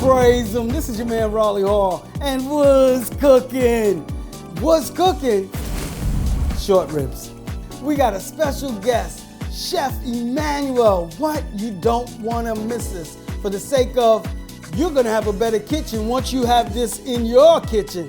praise him. This is your man Raleighall, and what's cooking? What's cooking? Short ribs. We got a special guest, Chef Emmanuel. What? You don't want to miss this. For the sake of, you're going to have a better kitchen once you have this in your kitchen.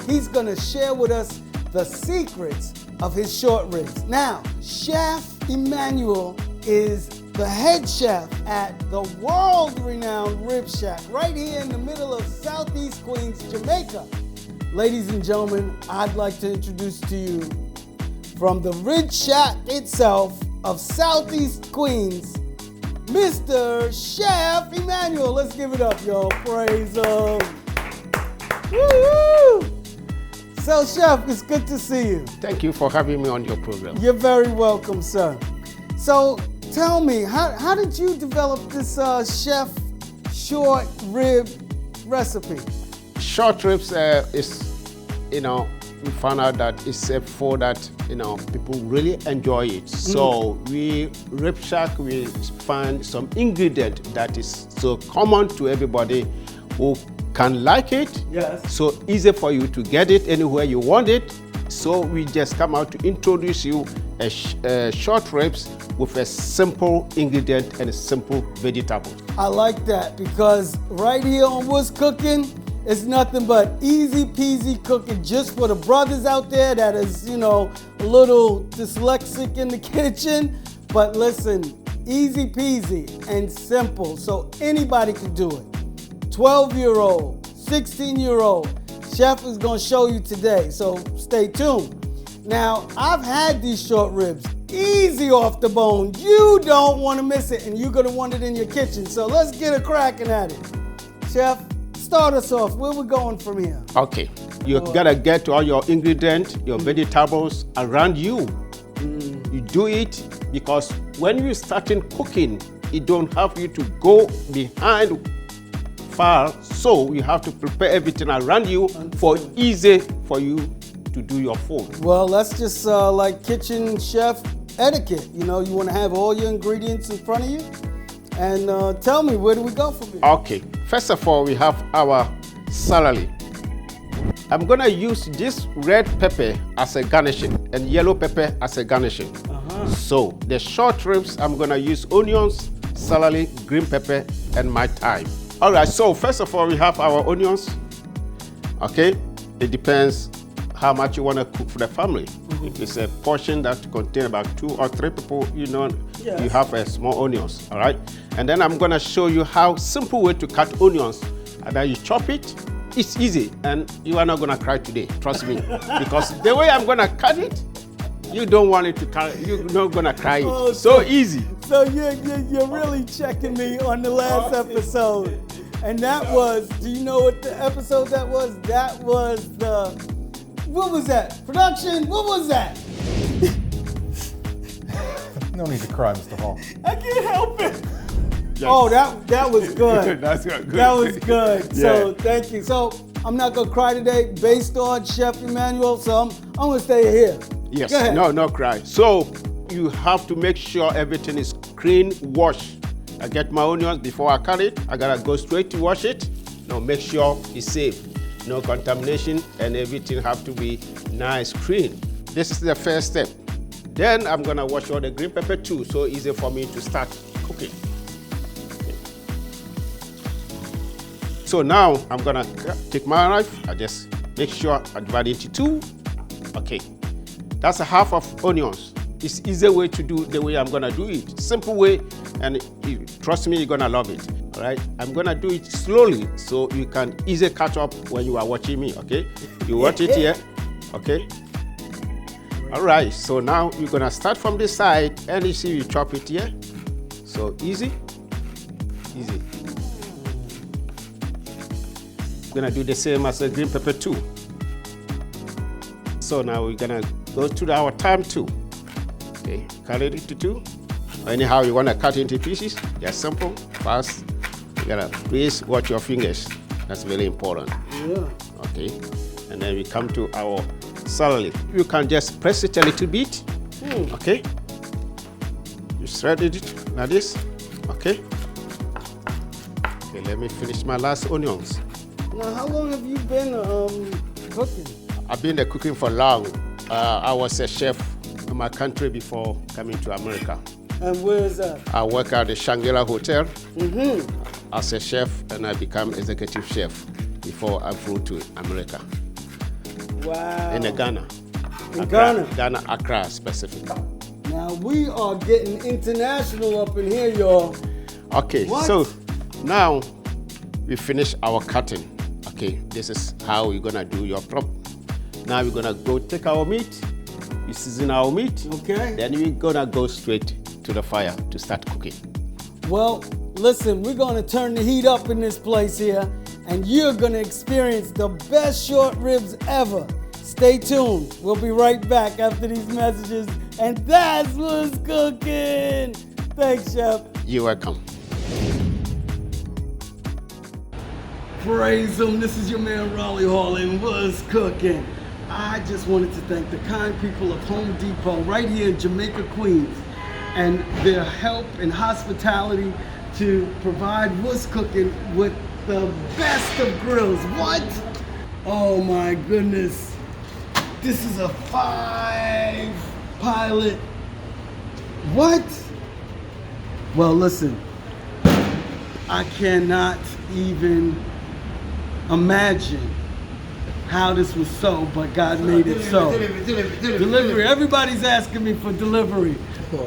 He's going to share with us the secrets of his short ribs. Now, Chef Emmanuel is the head chef at the world-renowned Rib Shack right here in the middle of Southeast Queens, Jamaica. Ladies and gentlemen, I'd like to introduce to you from the Rib Shack itself of Southeast Queens, Mr. Chef Emmanuel. Let's give it up, y'all. Praise him. Woo-hoo! So, Chef, it's good to see you. Thank you for having me on your program. You're very welcome, sir. So, tell me, how did you develop this chef short rib recipe? Short ribs is, we found out that it's a food that, people really enjoy it. So we, Rib Shack, we find some ingredient that is so common to everybody who can like it. Yes. So easy for you to get it anywhere you want it. So we just come out to introduce you a short ribs with a simple ingredient and a simple vegetable. I like that because right here on What's Cooking, it's nothing but easy peasy cooking just for the brothers out there that is, a little dyslexic in the kitchen. But listen, easy peasy and simple, so anybody can do it. 12-year-old, 16-year-old, Chef is gonna show you today, so stay tuned. Now, I've had these short ribs, easy off the bone. You don't wanna miss it, and you're gonna want it in your kitchen. So let's get a cracking at it. Chef, start us off. Where we going from here? Okay, you gotta get all your ingredients, your vegetables around you. You do it because when you starting cooking, it don't have you to go behind far, so you have to prepare everything around you for easy for you to do your food. Well, that's just like kitchen chef etiquette. You want to have all your ingredients in front of you. And tell me, where do we go from here? Okay, first of all, we have our celery. I'm gonna use this red pepper as a garnishing and yellow pepper as a garnishing. So the short ribs, I'm gonna use onions, celery, green pepper, and my thyme. All right, so first of all, we have our onions. Okay, it depends how much you want to cook for the family. If it's a portion that contains about 2 or 3 people, you have a small onions. All right, and then I'm gonna show you how simple way to cut onions. And then you chop it. It's easy, and you are not gonna cry today. Trust me, because the way I'm gonna cut it, you don't want it to cry. You're not gonna cry it. Oh, so easy. So you're really checking me on the last episode. And that was, do you know what the episode that was? That was what was that? Production, what was that? No need to cry, Mr. Hall. I can't help it. Yes. Oh, that was good. That's good. That was good. Yeah. So thank you. So I'm not gonna cry today based on Chef Emmanuel, so I'm gonna stay here. Yes, Go ahead. no cry. So you have to make sure everything is clean, washed. I get my onions before I cut it. I gotta go straight to wash it. Now make sure it's safe. No contamination, and everything have to be nice, clean. This is the first step. Then I'm gonna wash all the green pepper too, so easy for me to start cooking. Okay. So now I'm gonna take my knife. I just make sure I divide it into 2. Okay, that's a half of onions. It's easy way to do the way I'm gonna do it. Simple way, and trust me, you're gonna love it. All right, I'm gonna do it slowly so you can easily catch up when you are watching me. Okay, you watch it here. Okay. All right, so now you're gonna start from this side, and you see you chop it here. So easy. Gonna do the same as the green pepper too. So now we're gonna go to our thyme too. Okay, cut it into 2. Anyhow you wanna cut into pieces, just simple, fast. You gotta please watch your fingers. That's very important. Yeah. Okay, and then we come to our celery. You can just press it a little bit. Okay, you shred it like this. Okay. Okay, let me finish my last onions. Now, how long have you been cooking? I've been cooking for long. I was a chef in my country before coming to America. And where is that? I work at the Shangri-La Hotel as a chef, and I became executive chef before I flew to America. Wow. In Ghana. In Accra, Ghana? Ghana, Accra specifically. Now, we are getting international up in here, y'all. Okay, What? so now we finish our cutting. Okay, this is how we're gonna do your prop. Now we're gonna go take our meat, we season our meat, Okay. then we're gonna go straight to the fire to start cooking. Well, listen, we're gonna turn the heat up in this place here, and you're gonna experience the best short ribs ever. Stay tuned. We'll be right back after these messages, and that's what's cooking. Thanks, Chef. You're welcome. Praise him. This is your man Raleighall, and what's cooking. I just wanted to thank the kind people of Home Depot right here in Jamaica, Queens, and their help and hospitality to provide what's cooking with the best of grills. What? Oh my goodness. This is a 5 pilot. What? Well, listen, I cannot even imagine how this was so, but God made it so. Delivery. Everybody's asking me for delivery.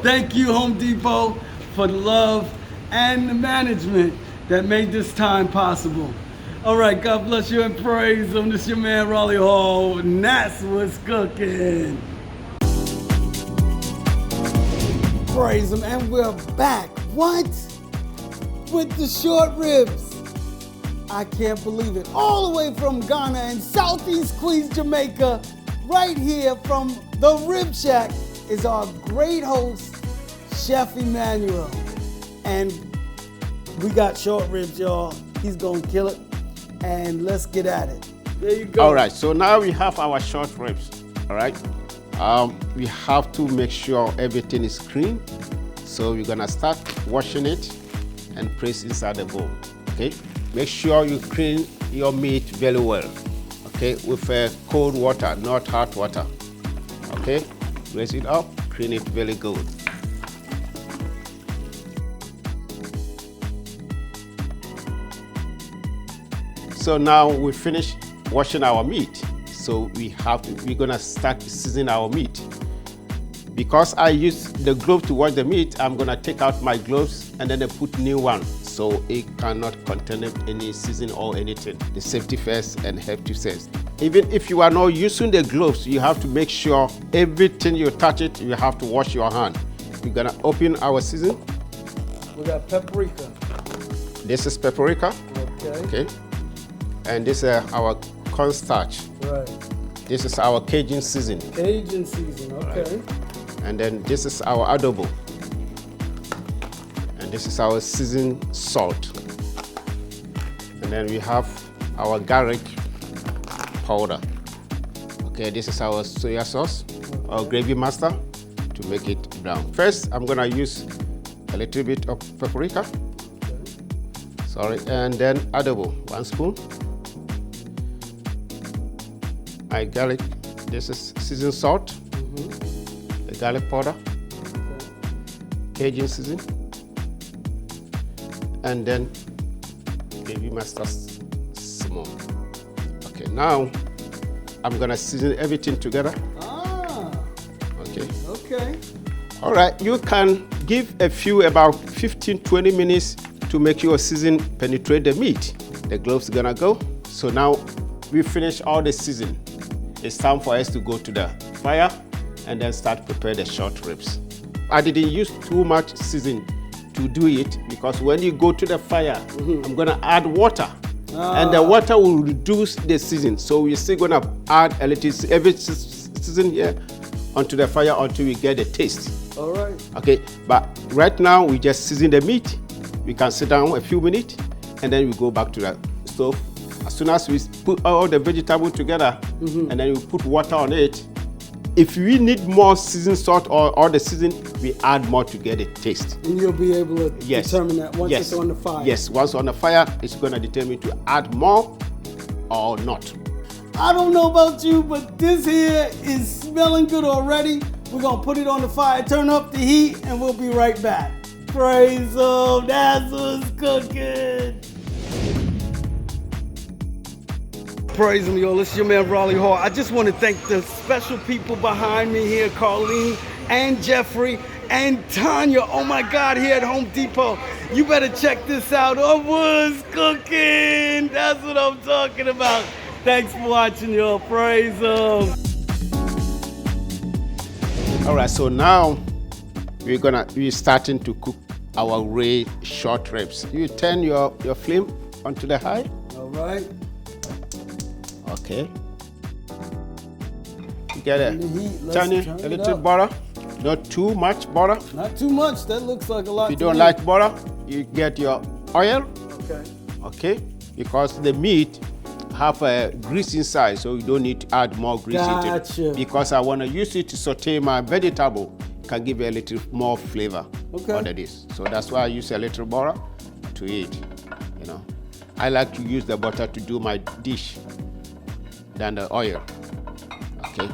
Thank you, Home Depot, for the love and the management that made this time possible. All right, God bless you and praise him. This is your man Raleighall, and that's what's cooking. Praise him, and we're back. What? With the short ribs. I can't believe it. All the way from Ghana and Southeast Queens, Jamaica, right here from the Rib Shack is our great host, Chef Emmanuel. And we got short ribs, y'all. He's gonna kill it. And let's get at it. There you go. All right, so now we have our short ribs, all right? We have to make sure everything is clean. So we're gonna start washing it and place inside the bowl, okay? Make sure you clean your meat very well, okay? With cold water, not hot water, okay? Raise it up, clean it very good. So now we finish washing our meat. So we're gonna start seasoning our meat. Because I use the glove to wash the meat, I'm gonna take out my gloves and then I put new one. So it cannot contain any seasoning or anything. The safety first and healthy first. Even if you are not using the gloves, you have to make sure everything you touch it, you have to wash your hand. We're gonna open our season. We got paprika. This is paprika. Okay. Okay. And this is our cornstarch. Right. This is our Cajun season. Cajun season, okay. Right. And then this is our adobo. And this is our seasoned salt. And then we have our garlic powder. Okay, this is our soya sauce, our gravy master to make it brown. First, I'm gonna use a little bit of paprika. Sorry, and then adobo, 1 spoon. My garlic, this is seasoned salt, the garlic powder, Cajun season, and then gravy master small. Okay, now I'm gonna season everything together. Ah, Okay. okay. All right, you can give a few about 15-20 minutes to make your season penetrate the meat. The gloves are gonna go. So now we finish all the season. It's time for us to go to the fire and then start prepare the short ribs. I didn't use too much season to do it because when you go to the fire, I'm gonna add water. And the water will reduce the season. So we're still gonna add a little every season here onto the fire until we get the taste. All right. Okay, but right now we just season the meat. We can sit down a few minutes and then we go back to the stove. As soon as we put all the vegetables together and then we put water on it, if we need more seasoned salt or the season, we add more to get a taste. And you'll be able to Yes. determine that once Yes. it's on the fire. Yes, once on the fire, it's going to determine to add more or not. I don't know about you, but this here is smelling good already. We're gonna put it on the fire, turn up the heat, and we'll be right back. Praise Him, that's what's cooking. Praise Him, y'all. This is your man, Raleighall. I just want to thank the special people behind me here, Carlene and Jeffrey and Tanya. Oh my God, here at Home Depot. You better check this out. Oh, what's cooking? That's what I'm talking about. Thanks for watching, y'all. Praise Him. All right, so now we're starting to cook our Ray short ribs. You turn your flame onto the high. All right. Okay. You get Turn the heat. Let's turn it turn a it little up. butter, not too much butter. Not too much. That looks like a lot. If you to don't me. like butter, you get your oil. Okay. Okay, because the meat have a grease inside, so you don't need to add more grease into Gotcha. it. Because I want to use it to saute my vegetable, can give a little more flavor Okay. under this. So that's why I use a little butter to eat. You know, I like to use the butter to do my dish than the oil. Okay.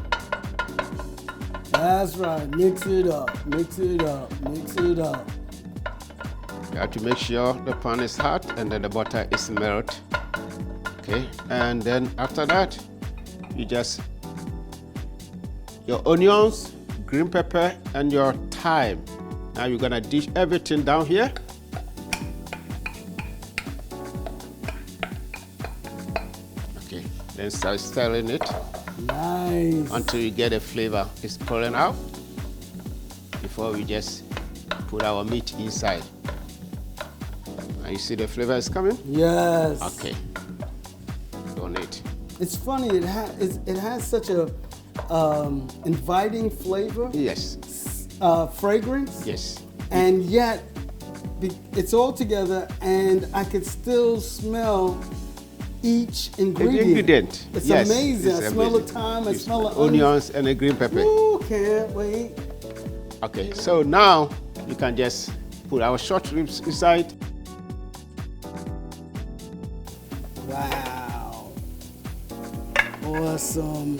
That's right. Mix it up. Mix it up. Mix it up. You have to make sure the pan is hot and then the butter is melted. Okay, and then after that, you just your onions, green pepper, and your thyme. Now you're gonna dish everything down here. Okay, then start stirring it Nice. until you get a flavor. It's pouring out before we just put our meat inside. Now you see the flavor is coming? Yes. Okay. On it. It's funny. It has such a inviting flavor, Yes. fragrance, Yes. and yet it's all together, and I could still smell each The ingredient. ingredient. It's Yes, amazing. it's I smell the amazing. thyme. I You smell the onions and the green pepper. Ooh, can't wait. Okay, so now you can just put our short ribs inside. Wow. Awesome.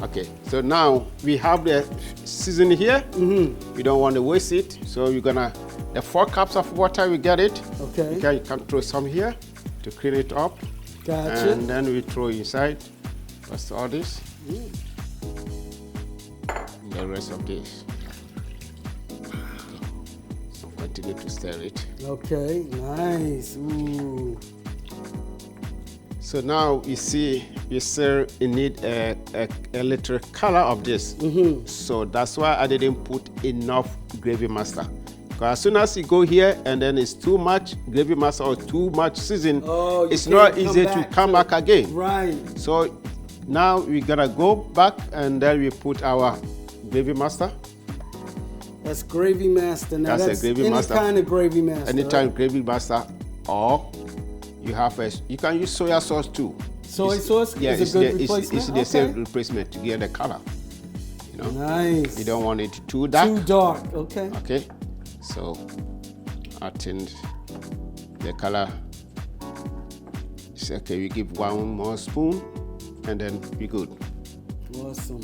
Okay, so now we have the season here. Mm-hmm. We don't want to waste it, so you're gonna the 4 cups of water. We get it. Okay. You can throw some here to clean it up, Gotcha. and then we throw inside. What's all this? And the rest of this. Okay. So continue to stir it. Okay. Nice. Ooh. So now you see, you still need a little color of this. So that's why I didn't put enough gravy master. Because as soon as you go here and then it's too much gravy master or too much season, Oh, you it's can't not come easy to back come to- back again. Right. So now we're gonna go back and then we put our gravy master. That's gravy master. Now That's a gravy any master. kind of gravy master. Anytime gravy master, or you can use soya sauce too. Soy sauce Yeah, is it's a good the, replacement. it's the Okay. same replacement to get the color. You know, Nice. you don't want it too dark. Too dark. Okay. Okay, so I think the color is okay. We give 1 more spoon, and then we good. Awesome.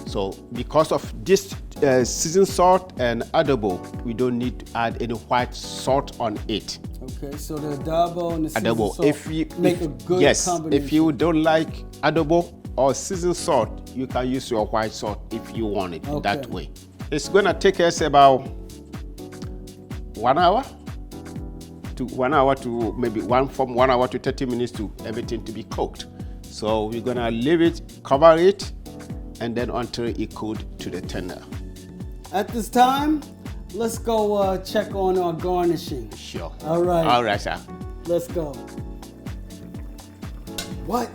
So because of this seasoned salt and adobo, we don't need to add any white salt on it. Okay, so the adobo and the seasoned Adobo. salt If you make a good yes, combination. if you don't like adobo or seasoned salt, you can use your white salt if you want it that Okay. way. It's gonna take us about 1 hour to maybe from 1 hour to 30 minutes to everything to be cooked. So we're gonna leave it, cover it, and then until it cooled to the tender. At this time, let's go check on our garnishing. Sure. All right. All right, sir. Let's go. What?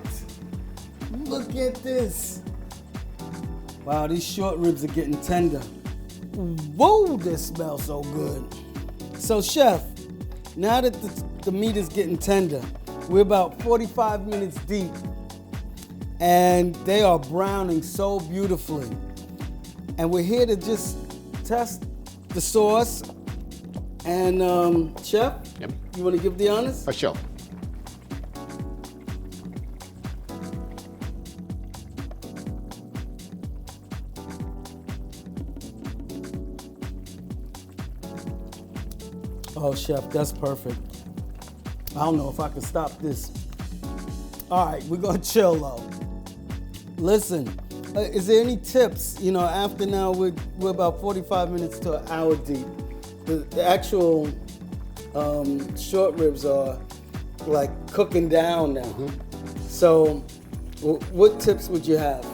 Look at this. Wow, these short ribs are getting tender. Whoa, this smells so good. So, chef, now that the meat is getting tender, we're about 45 minutes deep. and they are browning so beautifully. And we're here to just test the sauce. And Chef, Yep. you want to give the honors? For sure. Oh, Chef, that's perfect. I don't know if I can stop this. All right, we're gonna chill though. Listen, is there any tips? You know, after now we're about 45 minutes to an hour deep. The actual short ribs are like cooking down now. So, what tips would you have?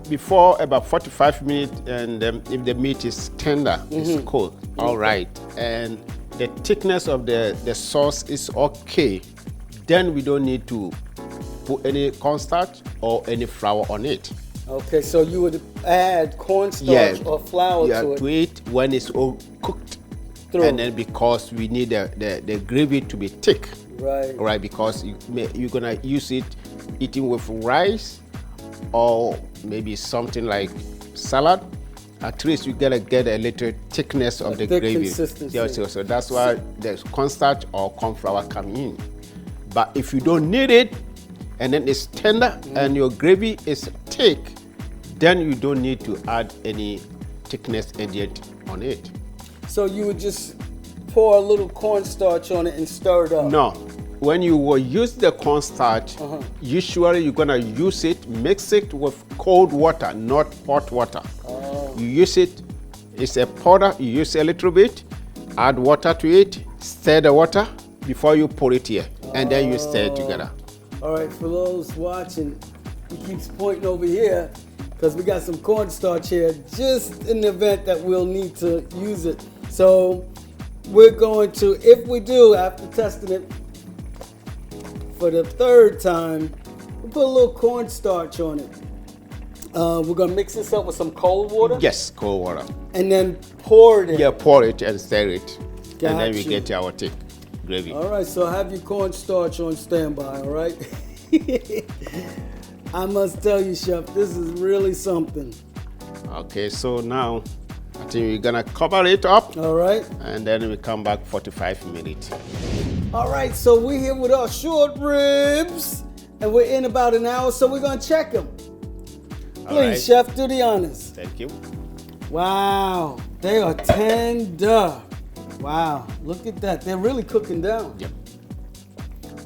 Before about 45 minutes, and if the meat is tender, it's cooked, all right, and the thickness of the sauce is okay, then we don't need to put any cornstarch or any flour on it. Okay, so you would add cornstarch or flour to it when it's all cooked through. And then because we need the gravy to be thick, right? Because you're gonna use it eating with rice or maybe something like salad. At least you gotta get a little thickness of the gravy. Consistency. Yeah, so that's why there's cornstarch or corn flour coming in. But if you don't need it, and then it's tender and your gravy is thick, then you don't need to add any thickness ingredient on it. So you would just pour a little cornstarch on it and stir it up? No. When you will use the cornstarch, usually you're gonna use it, mix it with cold water, not hot water. You use it, it's a powder, you use a little bit, add water to it, stir the water before you pour it here, and then you stir it together. All right, for those watching, he keeps pointing over here because we got some cornstarch here just in the event that we'll need to use it. So we're going to, if we do, after testing it for the third time, we'll put a little cornstarch on it. We're gonna mix this up with some cold water? Yes, cold water. And then pour it in? Yeah, pour it and stir it. Got and then we you. get our thick gravy. All right, so have your cornstarch on standby, all right? I must tell you, Chef, this is really something. Okay, so now I think we're gonna cover it up. All right. And then we come back 45 minutes. All right, so we're here with our short ribs, and we're in about an hour, so we're gonna check them. Please, right. Chef, do the honors. Thank you. Wow, they are tender. Wow, look at that. They're really cooking down. Yep.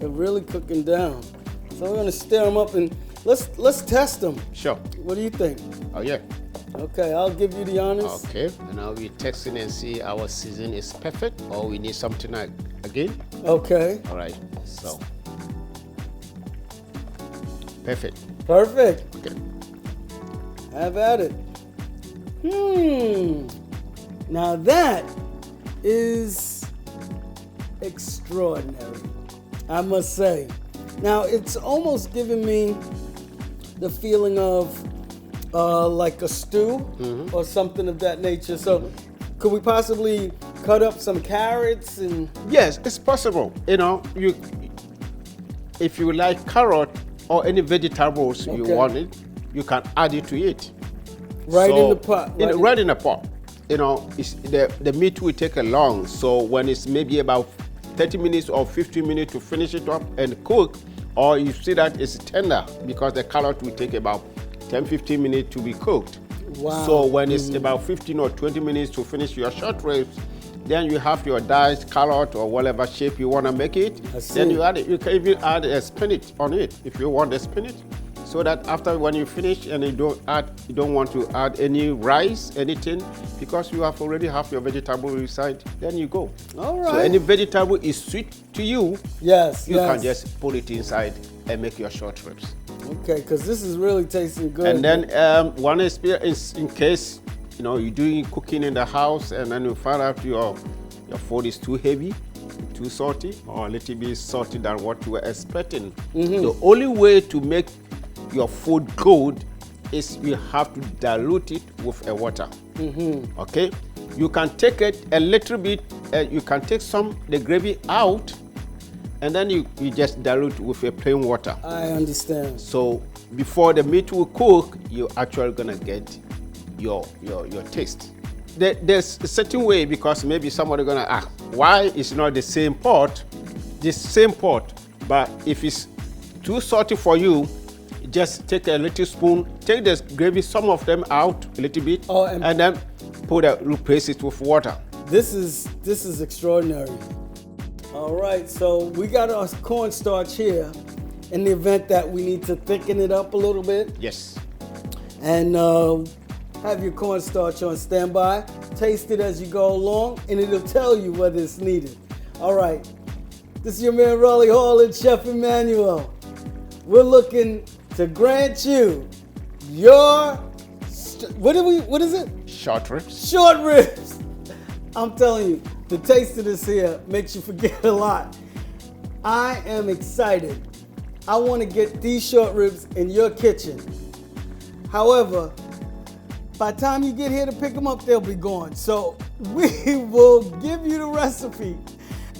They're really cooking down. So we're gonna stir them up and let's test them. Sure. What do you think? Oh yeah. Okay, I'll give you the honors. Okay. And now we're testing and see our season is perfect or we need something again. Okay. All right. So perfect. Perfect. Okay. Have at it. Now that is extraordinary, I must say. Now it's almost giving me the feeling of like a stew or something of that nature. So could we possibly cut up some carrots and? Yes, it's possible. You know, if you like carrot or any vegetables you want it, you can add it to it. Right in the pot. Right in the pot. You know, the meat will take a long. So when it's maybe about 30 minutes or 15 minutes to finish it up and cook, or you see that it's tender because the carrot will take about 10-15 minutes to be cooked. Wow. So when it's about 15 or 20 minutes to finish your short ribs, then you have your diced carrot or whatever shape you want to make it. Then you add it. You can even add a spinach on it if you want the spinach. So that after when you finish and you don't want to add any rice, anything, because you have already have your vegetable inside, then you go. All right. So any vegetable is sweet to you, yes, you can just put it inside and make your short ribs. Okay, because this is really tasting good. And then one is in case you're doing cooking in the house and then you find out your food is too heavy, too salty, or a little bit salty than what you were expecting. The only way to make your food good is you have to dilute it with a water. Okay, you can take it a little bit. You can take the gravy out, and then you just dilute with a plain water. I understand. So before the meat will cook, you're actually gonna get your taste. There's a certain way, because maybe somebody gonna ask, why is not the same pot, but if it's too salty for you, just take a little spoon, take the gravy, some of them out a little bit, and then replace it with water. This is extraordinary. All right, so we got our cornstarch here in the event that we need to thicken it up a little bit. Yes. And have your cornstarch on standby. Taste it as you go along, and it'll tell you whether it's needed. All right, this is your man Raleighall and Chef Emmanuel. We're looking to grant you your what is it? Short ribs. Short ribs. I'm telling you, the taste of this here makes you forget a lot. I am excited. I want to get these short ribs in your kitchen. However, by the time you get here to pick them up, they'll be gone. So we will give you the recipe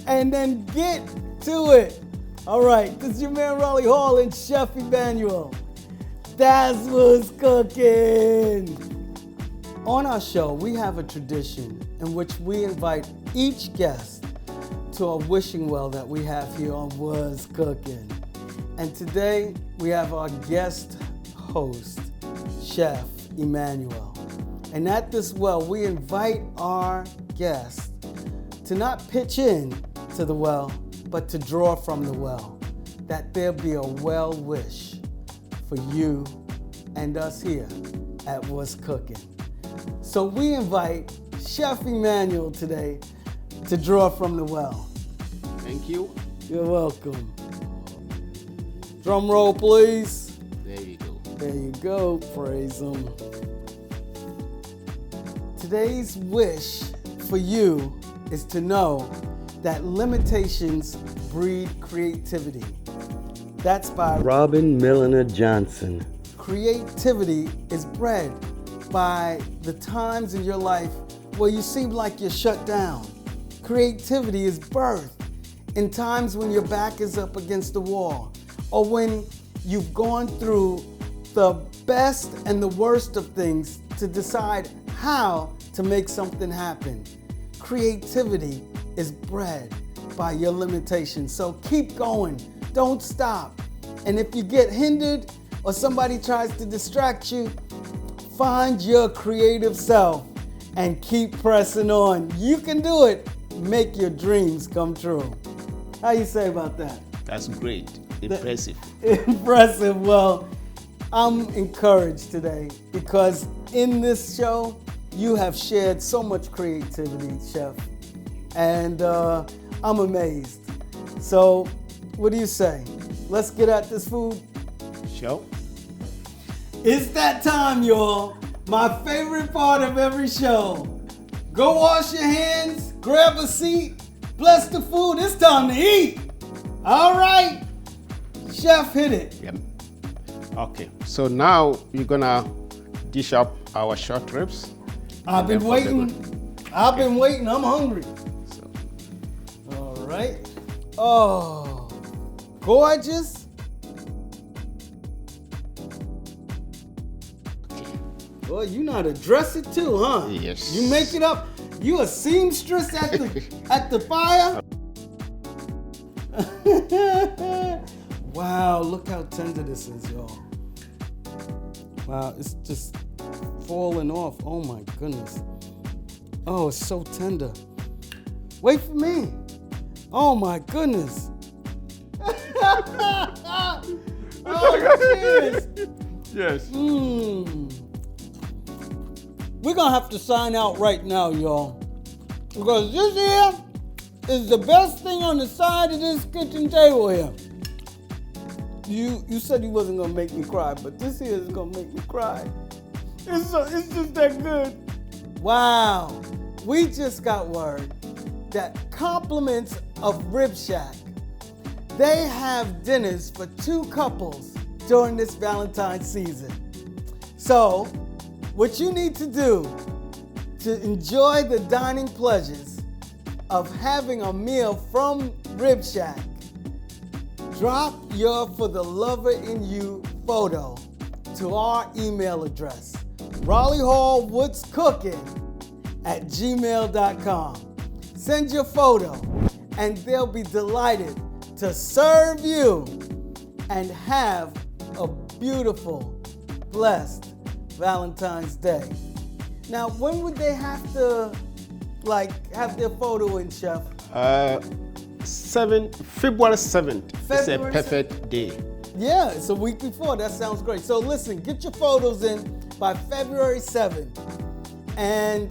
and then get to it. All right, this is your man Raleighall and Chef Emmanuel. That's what's cooking. On our show, we have a tradition in which we invite each guest to a wishing well that we have here on What's Cooking. And today, we have our guest host, Chef Emmanuel. And at this well, we invite our guests to not pitch in to the well, but to draw from the well, that there be a well wish for you and us here at What's Cooking. So we invite Chef Emmanuel today to draw from the well. Thank you. You're welcome. Drum roll, please. There you go. There you go. Praise him. Today's wish for you is to know that limitations breed creativity. That's by Robin Milner Johnson. Creativity is bred by the times in your life where you seem like you're shut down. Creativity is birthed in times when your back is up against the wall, or when you've gone through the best and the worst of things to decide how to make something happen. Creativity is bred by your limitations. So keep going, don't stop. And if you get hindered or somebody tries to distract you, find your creative self and keep pressing on. You can do it. Make your dreams come true. How you say about that? That's great. Impressive. Impressive. Well, I'm encouraged today because in this show, you have shared so much creativity, Chef, and I'm amazed. So, what do you say? Let's get at this food? Sure. It's that time, y'all. My favorite part of every show. Go wash your hands, grab a seat, bless the food. It's time to eat. All right. Chef, hit it. Yep. Okay, so now we're gonna dish up our short ribs. I've been waiting. I'm hungry. So, All right. Oh, gorgeous. Well, you know how to dress it too, huh? Yes. You make it up. You a seamstress at the at the fire? Wow, look how tender this is, y'all. Wow, it's just falling off. Oh my goodness. Oh, it's so tender. Wait for me. Oh my goodness. Oh, cheers. yes. We're gonna have to sign out right now, y'all. Because this here is the best thing on the side of this kitchen table here. You said you wasn't gonna make me cry, but this here is gonna make me cry. It's just that good. Wow. We just got word that Compliments of Rib Shack, they have dinners for 2 couples during this Valentine's season. So, what you need to do to enjoy the dining pleasures of having a meal from Rib Shack drop your For the Lover in You photo to our email address, raleighallwhatscookin@gmail.com. Send your photo and they'll be delighted to serve you and have a beautiful, blessed Valentine's Day. Now, when would they have to have their photo in, Chef? February 7th is a February perfect day. Yeah, it's a week before. That sounds great. So listen, get your photos in by February 7th, and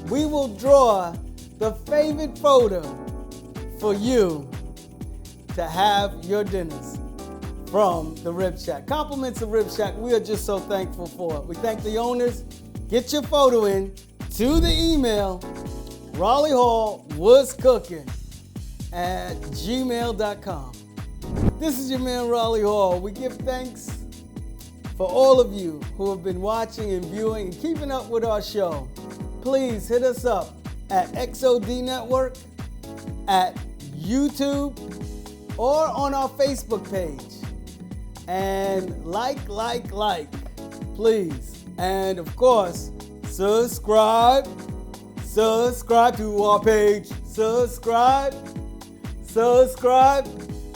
we will draw the favorite photo for you to have your dinners from the Rib Shack. Compliments of Rib Shack. We are just so thankful for it. We thank the owners. Get your photo in to the email, raleighallwhatscookin@gmail.com. This is your man, Raleighall. We give thanks for all of you who have been watching and viewing and keeping up with our show. Please hit us up at XOD Network, at YouTube, or on our Facebook page. And like, please. And of course, subscribe to our page. Subscribe.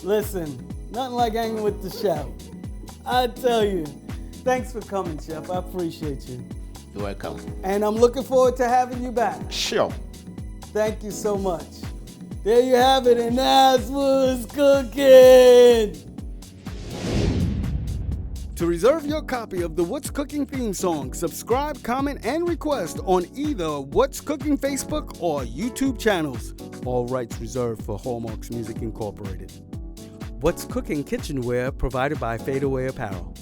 Listen, nothing like hanging with the chef. I tell you. Thanks for coming, Chef. I appreciate you. You're welcome. And I'm looking forward to having you back. Sure. Thank you so much. There you have it, and that's what's cooking. To reserve your copy of the What's Cooking theme song, subscribe, comment, and request on either What's Cooking Facebook or YouTube channels. All rights reserved for Hallmarks Music Incorporated. What's Cooking kitchenware provided by Fadeaway Apparel.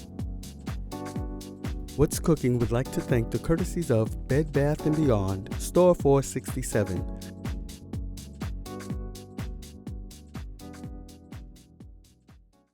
What's Cooking would like to thank the courtesies of Bed Bath & Beyond, Store 467,